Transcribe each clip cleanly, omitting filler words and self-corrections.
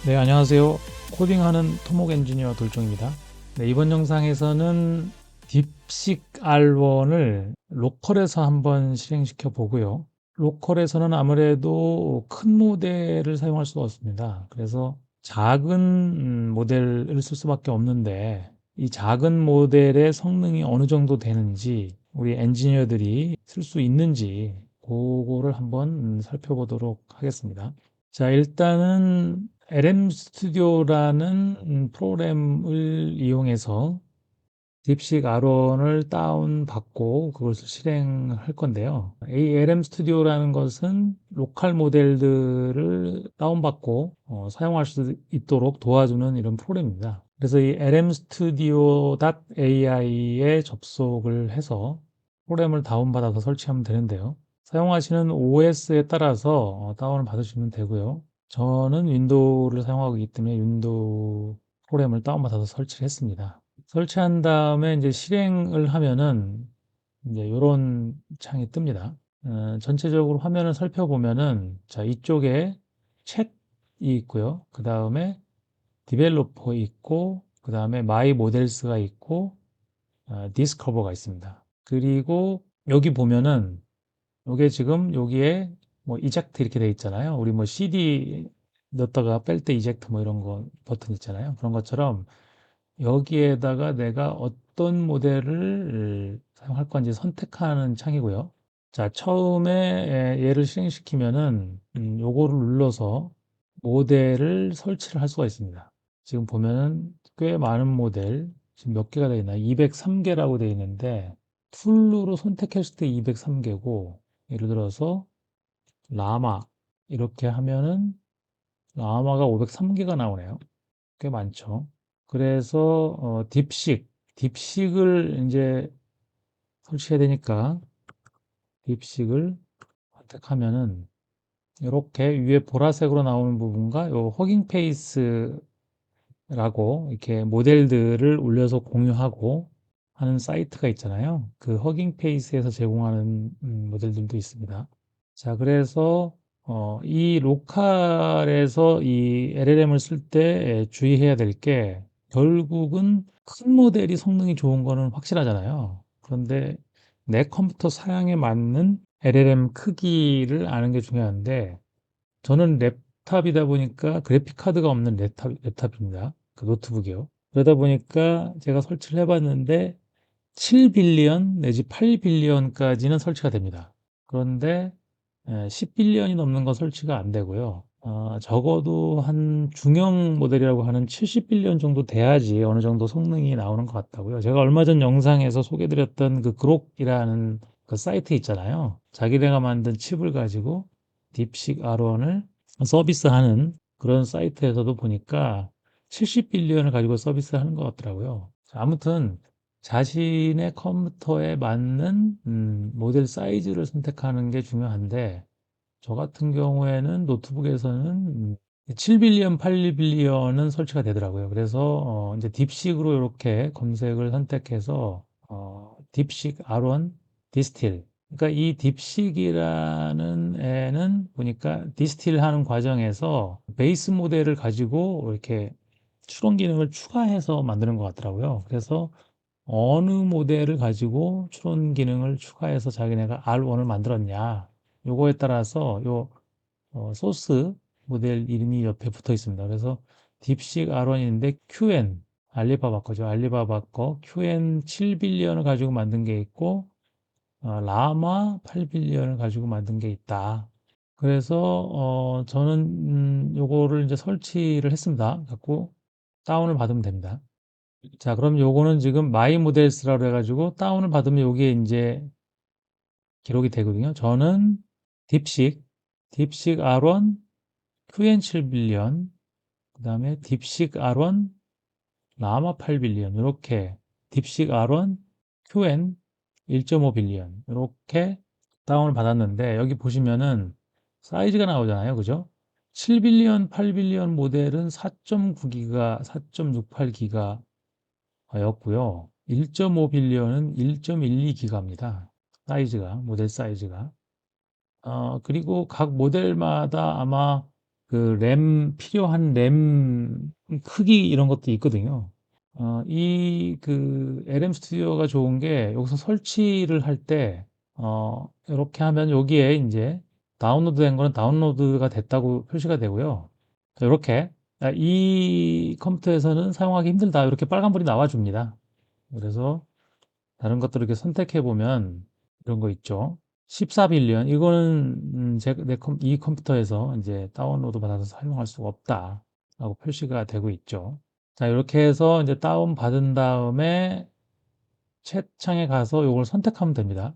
네, 안녕하세요. 코딩하는 토목 엔지니어 돌종입니다. 네, 이번 영상에서는 딥식 R1을 로컬에서 한번 실행시켜 보고요. 로컬에서는 아무래도 큰 모델을 사용할 수가 없습니다. 그래서 작은 모델을 쓸 수밖에 없는데 이 작은 모델의 성능이 어느 정도 되는지 우리 엔지니어들이 쓸 수 있는지 그거를 한번 살펴보도록 하겠습니다. 자, 일단은 LM 스튜디오라는 프로그램을 이용해서 딥식 R1을 다운받고 그것을 실행할 건데요. 이 LM 스튜디오라는 것은 로컬 모델들을 다운받고 사용할 수 있도록 도와주는 이런 프로그램입니다. 그래서 이 lmstudio.ai에 접속을 해서 프로그램을 다운받아서 설치하면 되는데요. 사용하시는 OS에 따라서 다운을 받으시면 되고요. 저는 윈도우를 사용하고 있기 때문에 윈도우 프로그램을 다운받아서 설치를 했습니다. 설치한 다음에 이제 실행을 하면은 이제 요런 창이 뜹니다. 전체적으로 화면을 살펴보면은 자, 이쪽에 챗이 있고요. 그 다음에 디벨로퍼 있고, 그 다음에 마이 모델스가 있고, 디스커버가 있습니다. 그리고 여기 보면은 요게 지금 여기에 뭐 이젝트 이렇게 돼 있잖아요. 우리 뭐 CD 넣었다가 뺄 때 이젝트 뭐 이런 거 버튼 있잖아요. 그런 것처럼 여기에다가 내가 어떤 모델을 사용할 건지 선택하는 창이고요. 자, 처음에 얘를 실행시키면은 요거를 눌러서 모델을 설치를 할 수가 있습니다. 지금 보면은 꽤 많은 모델, 지금 몇 개가 되어 있나? 203개라고 되어 있는데 툴로 선택했을 때 203개고 예를 들어서 라마 이렇게 하면은 라마가 503개가 나오네요. 꽤 많죠. 그래서 딥식을 이제 설치해야 되니까 딥식을 선택하면은 이렇게 위에 보라색으로 나오는 부분과 요 허깅 페이스라고 이렇게 모델들을 올려서 공유하고 하는 사이트가 있잖아요. 그 허깅 페이스에서 제공하는 모델들도 있습니다. 자, 그래서 이 로컬에서 이 LLM을 쓸 때 주의해야 될 게 결국은 큰 모델이 성능이 좋은 거는 확실하잖아요. 그런데 내 컴퓨터 사양에 맞는 LLM 크기를 아는 게 중요한데 저는 랩탑이다 보니까 그래픽 카드가 없는 랩탑입니다. 그 노트북이요. 그러다 보니까 제가 설치를 해봤는데 7빌리언 내지 8빌리언까지는 설치가 됩니다. 그런데 10빌리언이 넘는 건 설치가 안 되고요. 적어도 한 중형 모델이라고 하는 70빌리언 정도 돼야지 어느 정도 성능이 나오는 것 같다고요. 제가 얼마 전 영상에서 소개드렸던 그 그록이라는 그 사이트 있잖아요. 자기네가 만든 칩을 가지고 딥식 R1을 서비스하는 그런 사이트에서도 보니까 70빌리언을 가지고 서비스하는 것 같더라고요. 아무튼 자신의 컴퓨터에 맞는 모델 사이즈를 선택하는 게 중요한데 저 같은 경우에는 노트북에서는 7빌리언, 8빌리언은 설치가 되더라고요. 그래서 이제 딥식으로 이렇게 검색을 선택해서 딥식 R1 디스틸. 그러니까 이 딥식이라는 애는 보니까 디스틸 하는 과정에서 베이스 모델을 가지고 이렇게 추론 기능을 추가해서 만드는 것 같더라고요. 그래서 어느 모델을 가지고 추론 기능을 추가해서 자기네가 R1을 만들었냐. 요거에 따라서 요 소스 모델 이름이 옆에 붙어 있습니다. 그래서 딥식 R1인데 QN 알리바바 거죠. 알리바바 거 QN 7빌리언을 가지고 만든 게 있고 라마 8빌리언을 가지고 만든 게 있다. 그래서 저는 요거를 이제 설치를 했습니다. 갖고 다운을 받으면 됩니다. 자, 그럼 요거는 지금 마이 모델스라고 해가지고 다운을 받으면 요게 이제 기록이 되거든요. 저는 딥식, 딥식 R1 QN7빌리언, 그 다음에 딥식 R1 라마 8빌리언, 이렇게 딥식 R1 QN 1.5빌리언, 이렇게 다운을 받았는데 여기 보시면은 사이즈가 나오잖아요. 그죠? 7빌리언, 8빌리언 모델은 4.9기가, 4.68기가 였고요. 1.5빌리언은 1.12기가입니다. 사이즈가, 모델 사이즈가. 그리고 각 모델마다 아마 그 필요한 램 크기 이런 것도 있거든요. 이 LM 스튜디오가 좋은 게 여기서 설치를 할 때, 이렇게 하면 여기에 이제 다운로드 된 거는 다운로드가 됐다고 표시가 되고요. 이렇게, 이 컴퓨터에서는 사용하기 힘들다. 이렇게 빨간불이 나와줍니다. 그래서 다른 것들을 이렇게 선택해 보면 이런 거 있죠. 14빌리언. 이거는 이 컴퓨터에서 이제 다운로드 받아서 사용할 수가 없다. 라고 표시가 되고 있죠. 자, 이렇게 해서 이제 다운 받은 다음에 챗 창에 가서 이걸 선택하면 됩니다.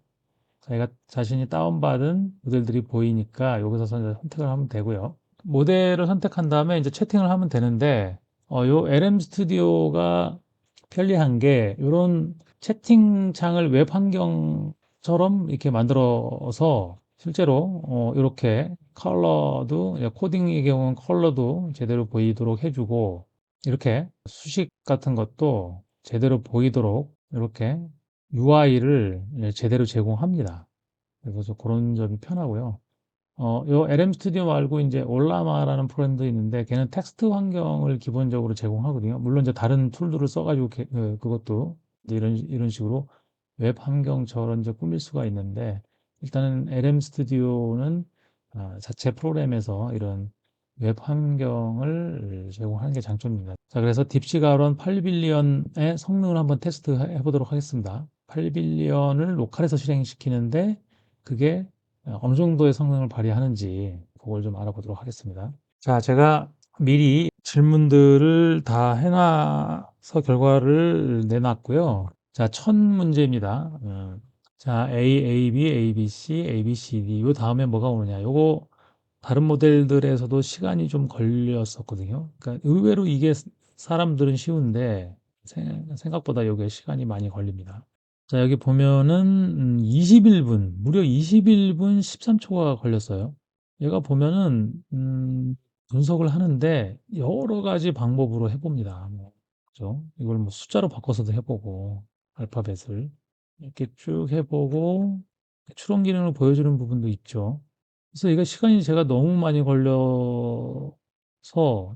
자기가 자신이 다운받은 모델들이 보이니까 여기서 이제 선택을 하면 되고요. 모델을 선택한 다음에 이제 채팅을 하면 되는데, 요 LM 스튜디오가 편리한 게, 이런 채팅창을 웹 환경처럼 이렇게 만들어서 실제로, 이렇게 컬러도, 코딩의 경우는 컬러도 제대로 보이도록 해주고, 이렇게 수식 같은 것도 제대로 보이도록 이렇게 UI를 제대로 제공합니다. 그래서 그런 점이 편하고요. 요 LM 스튜디오 말고 이제 올라마라는 프로그램도 있는데 걔는 텍스트 환경을 기본적으로 제공하거든요. 물론 이제 다른 툴들을 써가지고 그것도 이제 이런 식으로 웹 환경처럼 이제 꾸밀 수가 있는데 일단은 LM 스튜디오는 자체 프로그램에서 이런 웹 환경을 제공하는 게 장점입니다. 자, 그래서 딥시가론 8빌리언의 성능을 한번 테스트 해 보도록 하겠습니다. 8빌리언을 로컬에서 실행시키는데 그게 어느 정도의 성능을 발휘하는지 그걸 좀 알아보도록 하겠습니다. 자, 제가 미리 질문들을 다 해놔서 결과를 내놨고요. 자, 첫 문제입니다. 자, A, B, A, B, C, A, B, C, D. 요 다음에 뭐가 오느냐. 요거 다른 모델들에서도 시간이 좀 걸렸었거든요. 그러니까 의외로 이게 사람들은 쉬운데 생각보다 여기에 시간이 많이 걸립니다. 자, 여기 보면은 21분, 무려 21분 13초가 걸렸어요. 얘가 보면은 분석을 하는데 여러 가지 방법으로 해봅니다. 뭐, 그죠? 이걸 뭐 숫자로 바꿔서도 해보고 알파벳을 이렇게 쭉 해보고 추론 기능을 보여주는 부분도 있죠. 그래서 이거 시간이 제가 너무 많이 걸려서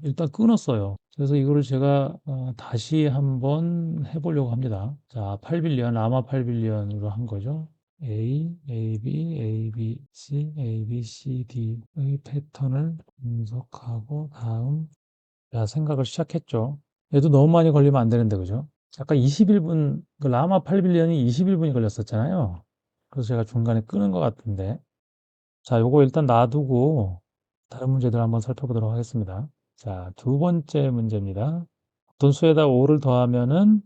일단 끊었어요. 그래서 이거를 제가 다시 한번 해보려고 합니다. 자, 8빌리언, 라마 8빌리언으로 한 거죠. A, A, B, A, B, C, A, B, C, D의 패턴을 분석하고 다음 자, 생각을 시작했죠. 얘도 너무 많이 걸리면 안 되는데, 그죠? 아까 21분, 그 라마 8빌리언이 21분이 걸렸었잖아요. 그래서 제가 중간에 끄는 것 같은데. 자, 요거 일단 놔두고 다른 문제들 한번 살펴보도록 하겠습니다. 자, 두 번째 문제입니다. 어떤 수에다 5를 더하면은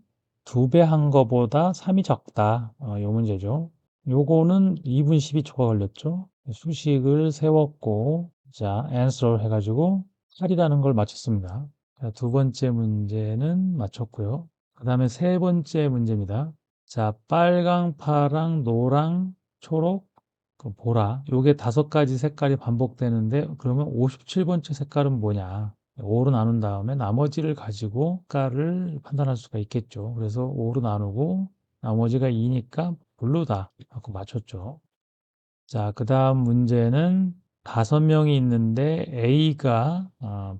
2배 한 거보다 3이 적다. 요 문제죠. 요거는 2분 12초가 걸렸죠. 수식을 세웠고, 자, answer 해가지고 8이라는 걸 맞췄습니다. 자, 두 번째 문제는 맞췄고요. 그 다음에 세 번째 문제입니다. 자, 빨강, 파랑, 노랑, 초록, 그 보라. 요게 다섯 가지 색깔이 반복되는데 그러면 57번째 색깔은 뭐냐? 5로 나눈 다음에 나머지를 가지고 색깔을 판단할 수가 있겠죠. 그래서 5로 나누고 나머지가 2니까 블루다 하고 맞췄죠. 자, 그 다음 문제는 5명이 있는데 A가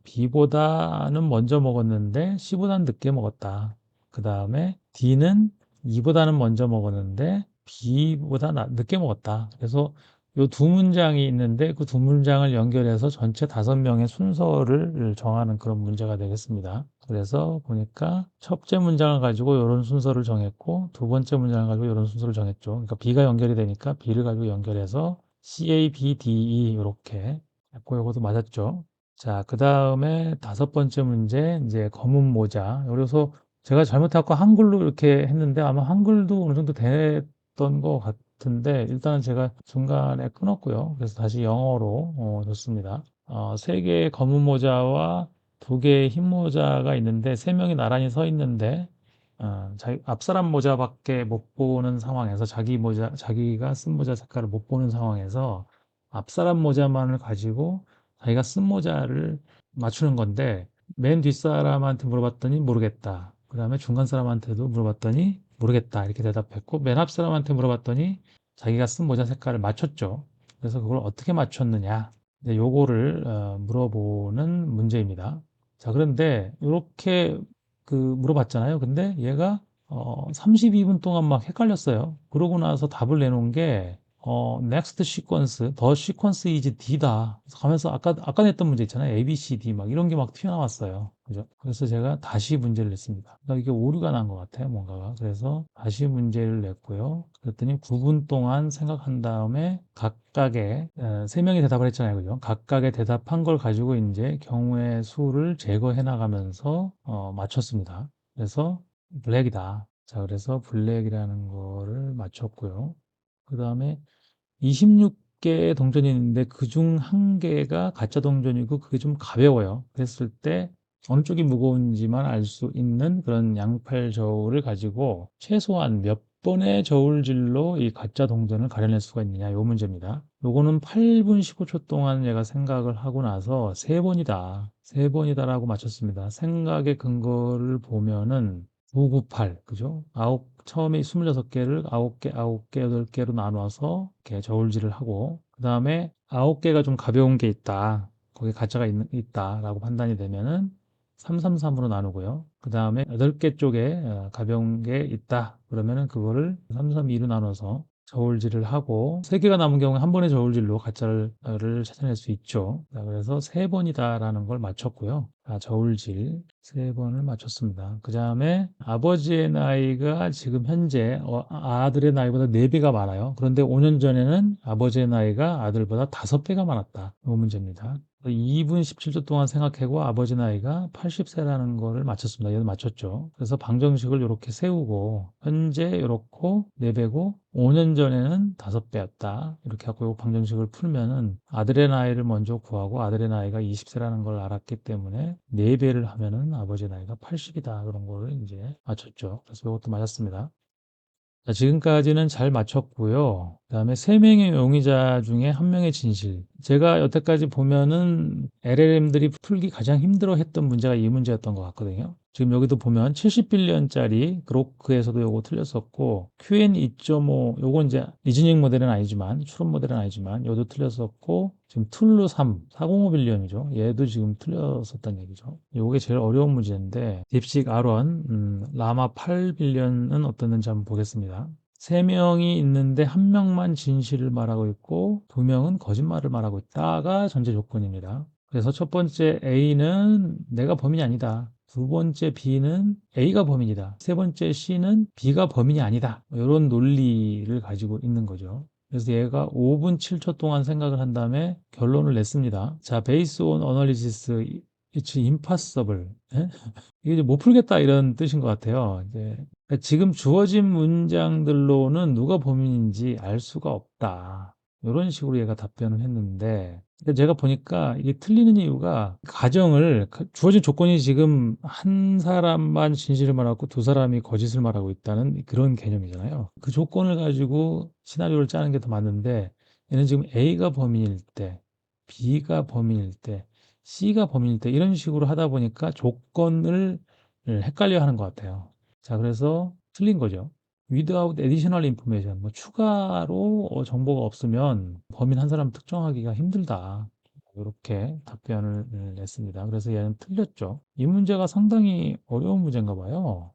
B보다는 먼저 먹었는데 C보다는 늦게 먹었다. 그 다음에 D는 E보다는 먼저 먹었는데 B보다 늦게 먹었다. 그래서 이 두 문장이 있는데 그 두 문장을 연결해서 전체 5명의 순서를 정하는 그런 문제가 되겠습니다. 그래서 보니까 첫째 문장을 가지고 이런 순서를 정했고 두 번째 문장을 가지고 이런 순서를 정했죠. 그러니까 B가 연결이 되니까 B를 가지고 연결해서 C, A, B, D, E 이렇게 했고 이것도 맞았죠. 자, 그 다음에 다섯 번째 문제 이제 검은 모자. 그래서 제가 잘못해갖고 한글로 이렇게 했는데 아마 한글도 어느 정도 됐던 것 같은데 일단은 제가 중간에 끊었고요. 그래서 다시 영어로 줬습니다. 세 개의 검은 모자와 두 개의 흰 모자가 있는데 세 명이 나란히 서 있는데 앞사람 모자밖에 못 보는 상황에서 자기가 쓴 모자 색깔을 못 보는 상황에서 앞사람 모자만을 가지고 자기가 쓴 모자를 맞추는 건데 맨 뒷사람한테 물어봤더니 모르겠다. 그 다음에 중간 사람한테도 물어봤더니 모르겠다. 이렇게 대답했고 맨 앞 사람한테 물어봤더니 자기가 쓴 모자 색깔을 맞췄죠. 그래서 그걸 어떻게 맞췄느냐. 네, 요거를 물어보는 문제입니다. 자, 그런데 이렇게 물어봤잖아요. 근데 얘가 32분 동안 막 헷갈렸어요. 그러고 나서 답을 내놓은 게 next sequence, the sequence is D다. 그래서 가면서 아까 냈던 문제 있잖아요. A, B, C, D 막 이런 게 막 튀어나왔어요. 그죠? 그래서 제가 다시 문제를 냈습니다. 그러니까 이게 오류가 난 것 같아요. 뭔가가. 그래서 다시 문제를 냈고요. 그랬더니 9분 동안 생각한 다음에 각각의 세 명이 대답을 했잖아요. 그죠? 각각의 대답한 걸 가지고 이제 경우의 수를 제거해 나가면서 맞췄습니다. 그래서 블랙이다. 자, 그래서 블랙이라는 거를 맞췄고요. 그 다음에 26개의 동전이 있는데 그중 한 개가 가짜 동전이고 그게 좀 가벼워요. 그랬을 때 어느 쪽이 무거운지만 알 수 있는 그런 양팔 저울을 가지고 최소한 몇 번의 저울질로 이 가짜 동전을 가려낼 수가 있느냐, 요 문제입니다. 요거는 8분 15초 동안 얘가 생각을 하고 나서 세 번이다라고 맞췄습니다. 생각의 근거를 보면은 998, 그죠? 처음에 26개를 9개, 9개, 8개로 나눠서 이렇게 저울질을 하고, 그 다음에 9개가 좀 가벼운 게 있다. 거기 가짜가 있다라고 판단이 되면은 333으로 나누고요. 그 다음에 8개 쪽에 가벼운 게 있다. 그러면은 그거를 332로 나눠서 저울질을 하고 3개가 남은 경우에 한 번의 저울질로 가짜를 찾아낼 수 있죠. 자, 그래서 3번이다라는 걸 맞췄고요. 저울질 3번을 맞췄습니다. 그 다음에 아버지의 나이가 지금 현재 아들의 나이보다 4배가 많아요. 그런데 5년 전에는 아버지의 나이가 아들보다 5배가 많았다. 이 문제입니다. 2분 17초 동안 생각하고 아버지 나이가 80세라는 거를 맞췄습니다. 얘도 맞췄죠. 그래서 방정식을 이렇게 세우고 현재 이렇고 4배고 5년 전에는 5배였다. 이렇게 하고 이 방정식을 풀면은 아들의 나이를 먼저 구하고 아들의 나이가 20세라는 걸 알았기 때문에 4배를 하면은 아버지 나이가 80이다. 그런 거를 이제 맞췄죠. 그래서 이것도 맞았습니다. 자, 지금까지는 잘 맞췄고요. 그다음에 3명의 용의자 중에 1명의 진실. 제가 여태까지 보면은 LLM들이 풀기 가장 힘들어했던 문제가 이 문제였던 것 같거든요. 지금 여기도 보면 70빌리언짜리 그로크에서도 요거 틀렸었고 QN 2.5 요건 이제 리즈닝 모델은 아니지만 추론 모델은 아니지만 요도 틀렸었고 지금 툴루 3 405빌리언이죠. 얘도 지금 틀렸었단 얘기죠. 요게 제일 어려운 문제인데 딥식 R1 라마 8빌리언은 어떻는지 한번 보겠습니다. 3명이 있는데 1명만 진실을 말하고 있고 2명은 거짓말을 말하고 있다가 전제 조건입니다. 그래서 첫 번째 A는 내가 범인이 아니다. 두 번째 B는 A가 범인이다. 세 번째 C는 B가 범인이 아니다. 이런 논리를 가지고 있는 거죠. 그래서 얘가 5분 7초 동안 생각을 한 다음에 결론을 냈습니다. 자, based on analysis, it's impossible. 예? 이게 이제 못 풀겠다 이런 뜻인 것 같아요. 이제 그러니까 지금 주어진 문장들로는 누가 범인인지 알 수가 없다. 이런 식으로 얘가 답변을 했는데 근데 제가 보니까 이게 틀리는 이유가 가정을 주어진 조건이 지금 한 사람만 진실을 말하고 두 사람이 거짓을 말하고 있다는 그런 개념이잖아요. 그 조건을 가지고 시나리오를 짜는 게 더 맞는데 얘는 지금 A가 범인일 때, B가 범인일 때, C가 범인일 때 이런 식으로 하다 보니까 조건을 헷갈려 하는 것 같아요. 자, 그래서 틀린 거죠. without additional information, 뭐 추가로 정보가 없으면 범인 한 사람 특정하기가 힘들다. 이렇게 답변을 냈습니다. 그래서 얘는 틀렸죠. 이 문제가 상당히 어려운 문제인가 봐요.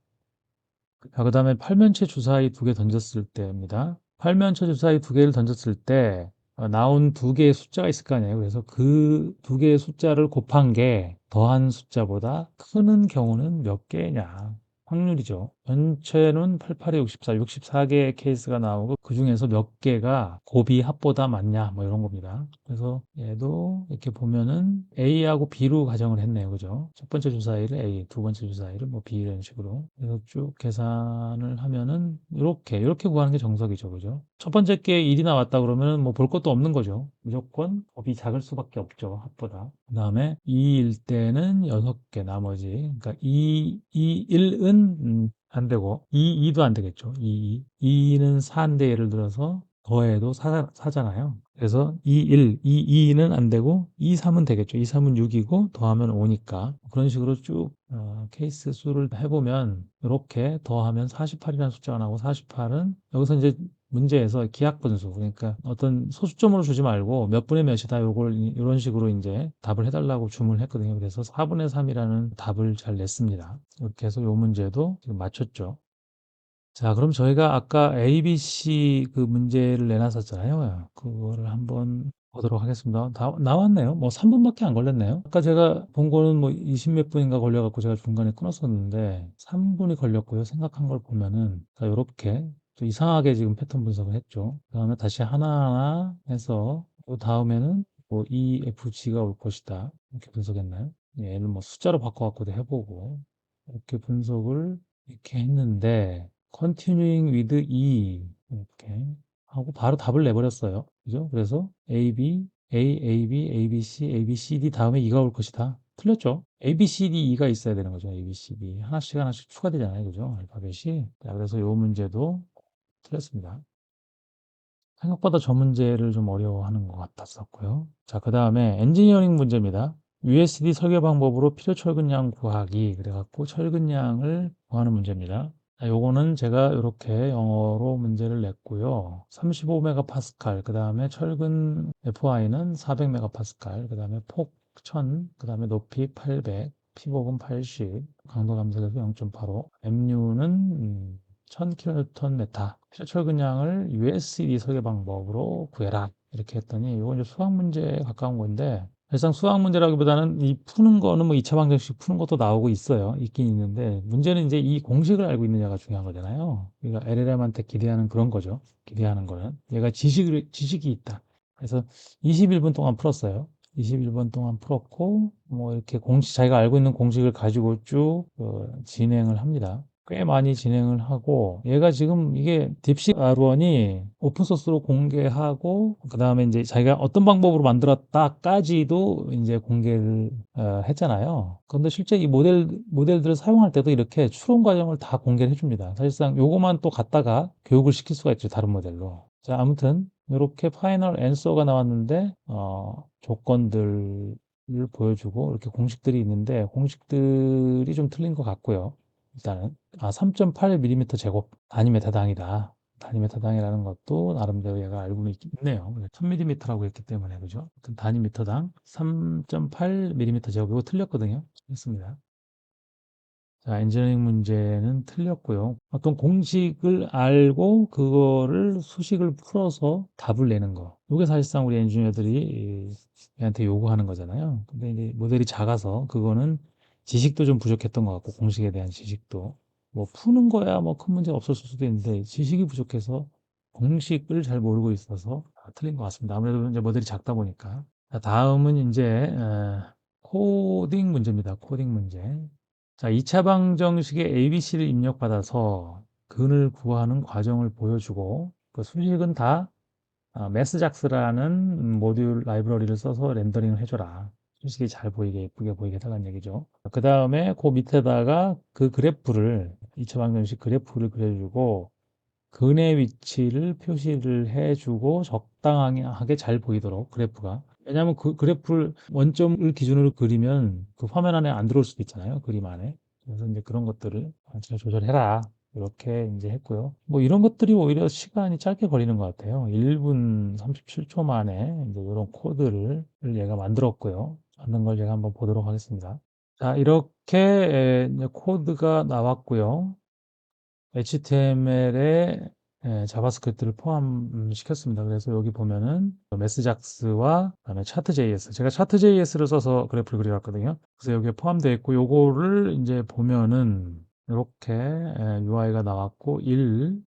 자, 그 다음에 팔면체 주사위 2개 던졌을 때입니다. 팔면체 주사위 2개를 던졌을 때 나온 2개의 숫자가 있을 거 아니에요. 그래서 그 2개의 숫자를 곱한 게 더한 숫자보다 크는 경우는 몇 개냐? 확률이죠. 전체는 88에 64, 64개의 케이스가 나오고 그 중에서 몇 개가 곱이 합보다 많냐? 뭐 이런 겁니다. 그래서 얘도 이렇게 보면은 A하고 B로 가정을 했네요. 그죠? 첫 번째 주사위를 A, 두 번째 주사위를 뭐 B 이런 식으로. 그래서 쭉 계산을 하면은 이렇게 구하는 게 정석이죠. 그죠? 첫 번째 게 1이 나왔다 그러면 뭐 볼 것도 없는 거죠. 무조건 곱이 작을 수밖에 없죠. 합보다. 그 다음에 2일 때는 6개 나머지. 그러니까 1은 안 되고 2도 안 되겠죠. 2는 4인데 예를 들어서 더해도 4잖아요. 그래서 2는 안 되고 3은 되겠죠. 3은 6이고 더하면 5니까 그런 식으로 쭉 케이스 수를 해보면 이렇게 더하면 48이라는 숫자가 나오고 48은 여기서 이제 문제에서 기하 분수, 그러니까 어떤 소수점으로 주지 말고 몇 분의 몇이다, 요걸 이런 식으로 이제 답을 해달라고 주문을 했거든요. 그래서 4분의 3이라는 답을 잘 냈습니다. 이렇게 해서 요 문제도 지금 맞췄죠. 자, 그럼 저희가 아까 ABC 그 문제를 내놨었잖아요. 그거를 한번 보도록 하겠습니다. 나왔네요. 뭐 3분밖에 안 걸렸네요. 아까 제가 본 거는 뭐 20 몇 분인가 걸려갖고 제가 중간에 끊었었는데 3분이 걸렸고요. 생각한 걸 보면은, 자, 요렇게 또 이상하게 지금 패턴 분석을 했죠. 그 다음에 다시 하나하나 해서 그 다음에는 뭐 EFG가 올 것이다, 이렇게 분석했나요? 예, 얘를 뭐 숫자로 바꿔갖고도 해보고 이렇게 분석을 이렇게 했는데, continuing with E 이렇게 하고 바로 답을 내버렸어요. 그죠? 그래서 A, B, A, B, A, B, C, A, B, C, D 다음에 E가 올 것이다. 틀렸죠? A, B, C, D, E가 있어야 되는 거죠. A, B, C, D 하나씩 하나씩 추가되잖아요. 그죠? 알파벳이. 자, 그래서 이 문제도 틀렸습니다. 생각보다 저 문제를 좀 어려워하는 것 같았었고요. 자, 그 다음에 엔지니어링 문제입니다. USD 설계 방법으로 필요 철근량 구하기. 그래갖고 철근량을 구하는 문제입니다. 자, 요거는 제가 이렇게 영어로 문제를 냈고요. 35메가파스칼, 그 다음에 철근 FI는 400메가파스칼, 그 다음에 폭 1000, 그 다음에 높이 800, 피복은 80, 강도 감소해서 0.85, Mu는 1000kN 메타. 철근량을 USD 설계 방법으로 구해라. 이렇게 했더니 이건 이제 수학 문제에 가까운 건데, 사실상 수학 문제라기보다는 이 푸는 거는 뭐 2차 방정식 푸는 것도 나오고 있어요. 있긴 있는데, 문제는 이제 이 공식을 알고 있느냐가 중요한 거잖아요. 그러니까 LLM한테 기대하는 그런 거죠. 기대하는 거는. 얘가 지식이 있다. 그래서 21분 동안 풀었어요. 21분 동안 풀었고, 뭐 이렇게 자기가 알고 있는 공식을 가지고 쭉 진행을 합니다. 꽤 많이 진행을 하고, 얘가 지금 이게 딥식 R1이 오픈소스로 공개하고, 그 다음에 이제 자기가 어떤 방법으로 만들었다까지도 이제 공개를 했잖아요. 그런데 실제 이 모델들을 사용할 때도 이렇게 추론 과정을 다 공개를 해줍니다. 사실상 요거만 또 갖다가 교육을 시킬 수가 있죠. 다른 모델로. 자, 아무튼 이렇게 파이널 앤서가 나왔는데, 조건들을 보여주고 이렇게 공식들이 있는데, 공식들이 좀 틀린 것 같고요. 일단은 3.8mm 제곱 단위메타당이다. 단위메타당이라는 것도 나름대로 얘가 알고 있네요. 1000mm라고 했기 때문에, 그죠? 단위미터당 3.8mm 제곱, 이거 틀렸거든요. 했습니다. 자, 엔지니어링 문제는 틀렸고요. 어떤 공식을 알고 그거를 수식을 풀어서 답을 내는 거. 이게 사실상 우리 엔지니어들이 얘한테 요구하는 거잖아요. 근데 이제 모델이 작아서 그거는 지식도 좀 부족했던 것 같고, 공식에 대한 지식도. 뭐 푸는 거야 뭐 큰 문제 없었을 수도 있는데, 지식이 부족해서 공식을 잘 모르고 있어서 틀린 것 같습니다. 아무래도 이제 모델이 작다 보니까. 자, 다음은 이제 코딩 문제입니다. 코딩 문제. 자, 2차 방정식에 ABC를 입력받아서 근을 구하는 과정을 보여주고, 그 수식은 다 매스작스라는 모듈 라이브러리를 써서 렌더링을 해줘라. 수식이 잘 보이게, 예쁘게 보이게 해달라는 얘기죠. 그 다음에 그 밑에다가 그 그래프를, 2차 방정식 그래프를 그려주고, 근의 위치를 표시를 해주고 적당하게 잘 보이도록 그래프가. 왜냐하면 그 그래프를 원점을 기준으로 그리면 그 화면 안에 안 들어올 수도 있잖아요. 그림 안에. 그래서 이제 그런 것들을 잘 조절해라. 이렇게 이제 했고요. 뭐 이런 것들이 오히려 시간이 짧게 걸리는 것 같아요. 1분 37초 만에 이제 이런 코드를 얘가 만들었고요. 만든 걸 제가 한번 보도록 하겠습니다. 자, 이렇게 이제 코드가 나왔고요. HTML에 자바스크립트를 포함시켰습니다. 그래서 여기 보면은 메스작스와 그다음에 차트.js, 제가 차트.js를 써서 그래프를 그려왔거든요. 그래서 여기에 포함되어 있고, 요거를 이제 보면은 이렇게 UI가 나왔고, 1,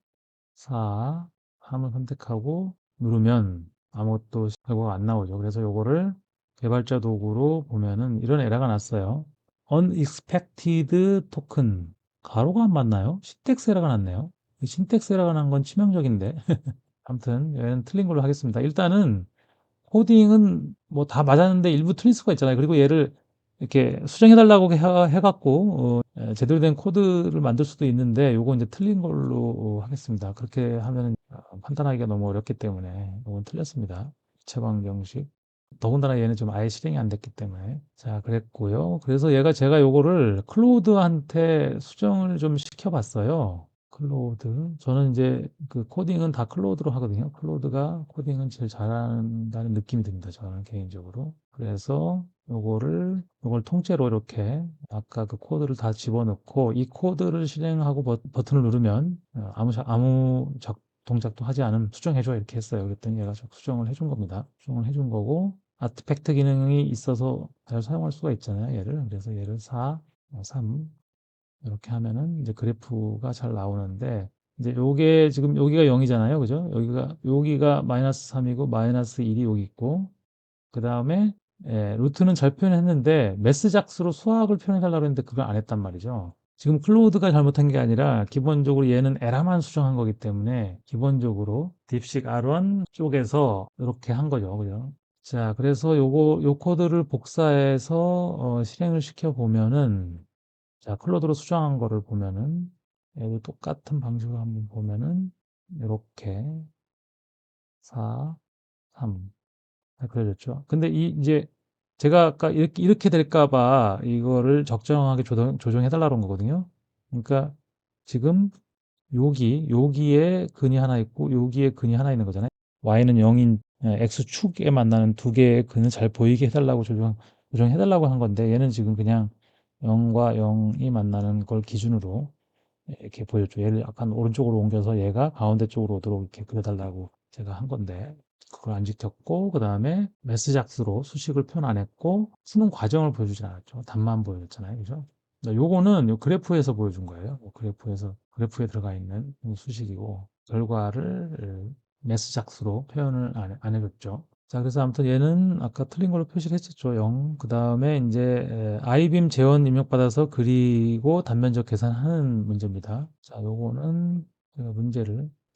4 함을 선택하고 누르면 아무것도 결과가 안 나오죠. 그래서 요거를 개발자 도구로 보면은 이런 에러가 났어요. unexpected token, 가로가 안 맞나요? 신텍스 에러가 났네요. 이 신텍스 에러가 난 건 치명적인데. 아무튼 얘는 틀린 걸로 하겠습니다. 일단은 코딩은 뭐 다 맞았는데 일부 틀릴 수가 있잖아요. 그리고 얘를 이렇게 수정해달라고 해갖고 제대로 된 코드를 만들 수도 있는데, 요거 이제 틀린 걸로 하겠습니다. 그렇게 하면 판단하기가 너무 어렵기 때문에 요건 틀렸습니다. 체방 정식. 더군다나 얘는 좀 아예 실행이 안 됐기 때문에. 자, 그랬고요. 그래서 제가 요거를 클로드한테 수정을 좀 시켜봤어요. 클로우드. 저는 이제 그 코딩은 다 클로우드로 하거든요. 클로우드가 코딩은 제일 잘한다는 느낌이 듭니다. 저는 개인적으로. 그래서 요걸 통째로 이렇게 아까 그 코드를 다 집어넣고 이 코드를 실행하고 버튼을 누르면 아무 동작도 하지 않음 수정해줘 이렇게 했어요. 그랬더니 얘가 수정을 해준 겁니다. 수정을 해준 거고 아티팩트 기능이 있어서 잘 사용할 수가 있잖아요. 얘를. 그래서 얘를 4, 3 이렇게 하면은 이제 그래프가 잘 나오는데 이제 요게 지금 여기가 0이잖아요. 그죠? 여기가 마이너스 3이고 마이너스 1이 여기 있고 그다음에 루트는 잘 표현했는데 매스작스로 수학을 표현해 달라고 했는데 그걸 안 했단 말이죠. 지금 클로우드가 잘못한 게 아니라 기본적으로 얘는 에라만 수정한 거기 때문에 기본적으로 딥식 R1 쪽에서 이렇게 한 거죠. 그죠? 자, 그래서 요 코드를 복사해서 실행을 시켜 보면은 자, 클로드로 수정한 거를 보면은 얘도 똑같은 방식으로 한번 보면은 이렇게 4, 3 그려졌죠. 근데 이제 제가 아까 이렇게 될까 봐 이거를 적정하게 조정해 달라는 거거든요. 그러니까 지금 여기에 근이 하나 있고 여기에 근이 하나 있는 거잖아요. y는 0인 x축에 만나는 두 개의 근을 잘 보이게 해달라고 조정해달라고 한 건데 얘는 지금 그냥 0과 0이 만나는 걸 기준으로 이렇게 보여줘. 얘를 약간 오른쪽으로 옮겨서 얘가 가운데 쪽으로 오도록 이렇게 그려달라고 제가 한 건데 그걸 안 지켰고 그 다음에 매스작스로 수식을 표현 안 했고 쓰는 과정을 보여주지 않았죠. 답만 보여줬잖아요. 그죠? 요거는 요 그래프에서 보여준 거예요. 그래프에 들어가 있는 수식이고 결과를 매스작스로 표현을 안 해줬죠. 자, 그래서 아무튼 얘는 아까 틀린 걸로 표시를 했었죠. 0. 그 다음에 이제 아이빔 재원 입력받아서 그리고 단면적 계산하는 문제입니다. 자, 요거는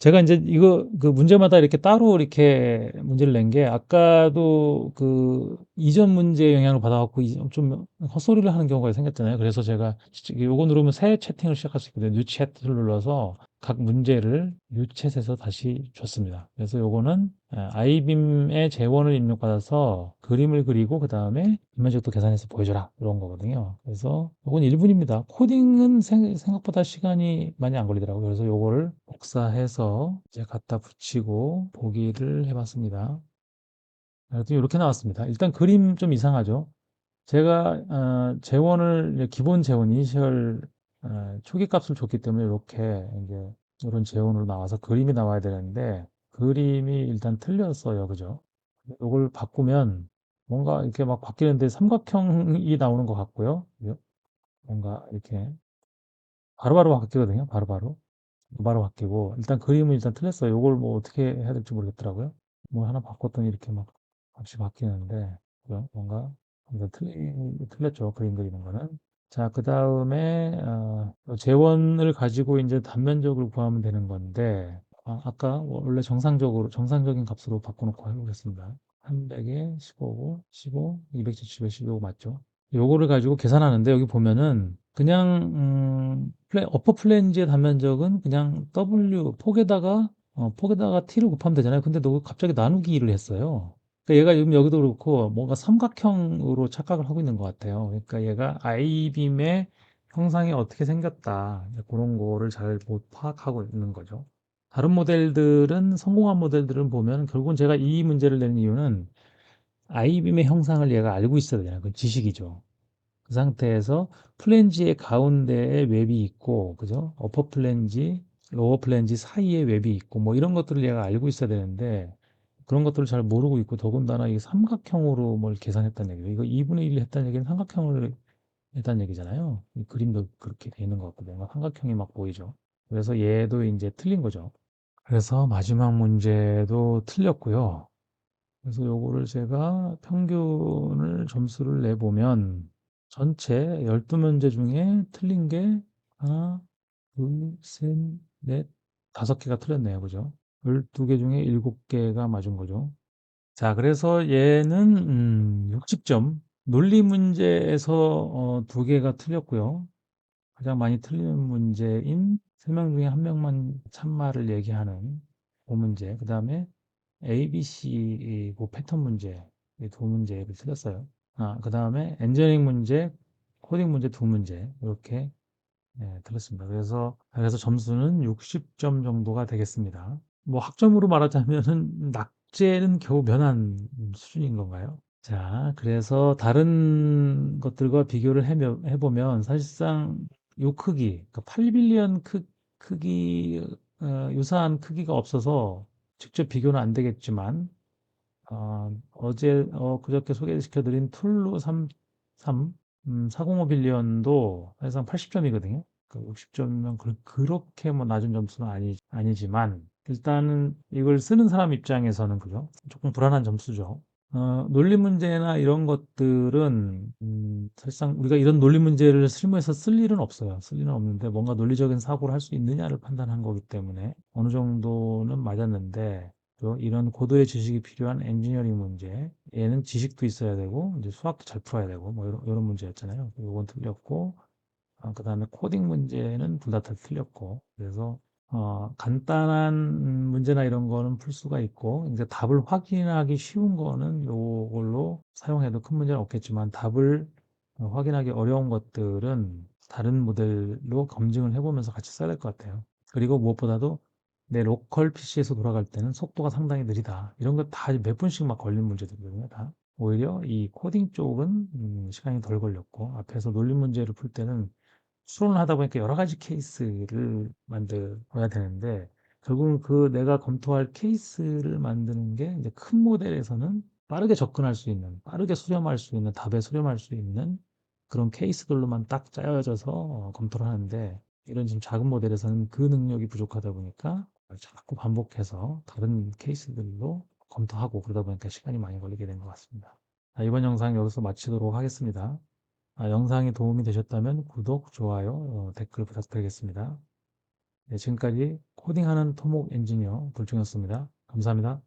제가 이제 이거 그 문제마다 이렇게 따로 이렇게 문제를 낸 게 아까도 그 이전 문제 영향을 받아갖고 좀 헛소리를 하는 경우가 생겼잖아요. 그래서 제가 요거 누르면 새 채팅을 시작할 수 있거든요. 뉴 채트를 눌러서 각 문제를 뉴챗에서 다시 줬습니다. 그래서 요거는 아이빔의 재원을 입력받아서 그림을 그리고 그 다음에 인면적도 계산해서 보여줘라 이런 거거든요. 그래서 요건 1분입니다. 코딩은 생각보다 시간이 많이 안 걸리더라고요. 그래서 요거를 복사해서 이제 갖다 붙이고 보기를 해봤습니다. 그래도 이렇게 나왔습니다. 일단 그림 좀 이상하죠. 제가 재원을 기본 재원 이니셜 초기 값을 줬기 때문에 이렇게 이제 이런 재원으로 나와서 그림이 나와야 되는데 그림이 일단 틀렸어요. 그죠? 이걸 바꾸면 뭔가 이렇게 막 바뀌는데 삼각형이 나오는 것 같고요. 그죠? 뭔가 이렇게 바로바로 바뀌거든요. 바로 바뀌고 일단 그림은 일단 틀렸어요. 이걸 뭐 어떻게 해야 될지 모르겠더라고요. 뭐 하나 바꿨더니 이렇게 막 값이 바뀌는데 그죠? 뭔가 틀렸죠. 그림 그리는 거는. 자, 그 다음에 재원을 가지고 이제 단면적을 구하면 되는 건데 아까 원래 정상적인 값으로 바꿔놓고 해보겠습니다. 300에 15고 15, 270에 15 맞죠? 요거를 가지고 계산하는데 여기 보면은 그냥 어퍼 플랜지의 단면적은 그냥 W 폭에다가 t를 곱하면 되잖아요. 근데 너 갑자기 나누기 를 했어요. 그러니까 얘가 지금 여기도 그렇고 뭔가 삼각형으로 착각을 하고 있는 것 같아요. 그러니까 얘가 아이빔의 형상이 어떻게 생겼다 그런 거를 잘 못 파악하고 있는 거죠. 다른 모델들은 성공한 모델들은 보면 결국은 제가 이 문제를 내는 이유는 아이빔의 형상을 얘가 알고 있어야 되잖아요. 그 지식이죠. 그 상태에서 플랜지의 가운데에 웹이 있고, 그죠? 어퍼 플랜지, 로어 플랜지 사이에 웹이 있고, 뭐 이런 것들을 얘가 알고 있어야 되는데, 그런 것들을 잘 모르고 있고, 더군다나 이게 삼각형으로 뭘 계산했다는 얘기죠. 이거 2분의 1을 했다는 얘기는 삼각형을 했다는 얘기잖아요. 이 그림도 그렇게 돼 있는 것 같고, 뭔가 삼각형이 막 보이죠. 그래서 얘도 이제 틀린 거죠. 그래서 마지막 문제도 틀렸고요. 그래서 요거를 제가 평균을 점수를 내보면 전체 12문제 중에 틀린 게 하나, 둘, 셋, 넷, 5개가 틀렸네요. 그죠? 12개 중에 7개가 맞은 거죠. 자, 그래서 얘는 60점. 논리 문제에서 2개가 틀렸고요. 가장 많이 틀린 문제인 3명 중에 1명만 참말을 얘기하는 그 문제. 그 다음에 ABC 그 패턴 문제 이 두 문제를 틀렸어요. 그 다음에 엔지니어링 문제, 코딩 문제 두 문제 이렇게 네, 틀렸습니다. 그래서 점수는 60점 정도가 되겠습니다. 뭐 학점으로 말하자면은 낙제는 겨우 면한 수준인 건가요? 자, 그래서 다른 것들과 비교를 해보면 사실상 요 크기, 그러니까 8빌리언 크기, 유사한 크기가 없어서 직접 비교는 안 되겠지만, 그저께 소개시켜드린 툴루 405빌리언도 사실상 80점이거든요. 60점이면 그렇게 뭐 낮은 점수는 아니지만, 일단은 이걸 쓰는 사람 입장에서는 그죠? 조금 불안한 점수죠. 논리 문제나 이런 것들은 사실상 우리가 이런 논리 문제를 실무에서 쓸 일은 없어요. 쓸 일은 없는데 뭔가 논리적인 사고를 할 수 있느냐를 판단한 거기 때문에 어느 정도는 맞았는데 또 이런 고도의 지식이 필요한 엔지니어링 문제 얘는 지식도 있어야 되고 이제 수학도 잘 풀어야 되고 뭐 이런 문제였잖아요. 이건 틀렸고 그다음에 코딩 문제는 둘 다 틀렸고 그래서 간단한 문제나 이런 거는 풀 수가 있고, 이제 답을 확인하기 쉬운 거는 요걸로 사용해도 큰 문제는 없겠지만, 답을 확인하기 어려운 것들은 다른 모델로 검증을 해보면서 같이 써야 될 것 같아요. 그리고 무엇보다도 내 로컬 PC에서 돌아갈 때는 속도가 상당히 느리다. 이런 거 다 몇 분씩 막 걸린 문제들이거든요, 다. 오히려 이 코딩 쪽은 시간이 덜 걸렸고, 앞에서 논리 문제를 풀 때는 수론을 하다 보니까 여러 가지 케이스를 만들어야 되는데 결국은 그 내가 검토할 케이스를 만드는 게 이제 큰 모델에서는 빠르게 접근할 수 있는, 빠르게 수렴할 수 있는, 답에 수렴할 수 있는 그런 케이스들로만 딱 짜여져서 검토를 하는데 이런 지금 작은 모델에서는 그 능력이 부족하다 보니까 자꾸 반복해서 다른 케이스들로 검토하고 그러다 보니까 시간이 많이 걸리게 된 것 같습니다. 자, 이번 영상 여기서 마치도록 하겠습니다. 영상이 도움이 되셨다면 구독, 좋아요, 댓글 부탁드리겠습니다. 네, 지금까지 코딩하는 토목 엔지니어 불중이었습니다. 감사합니다.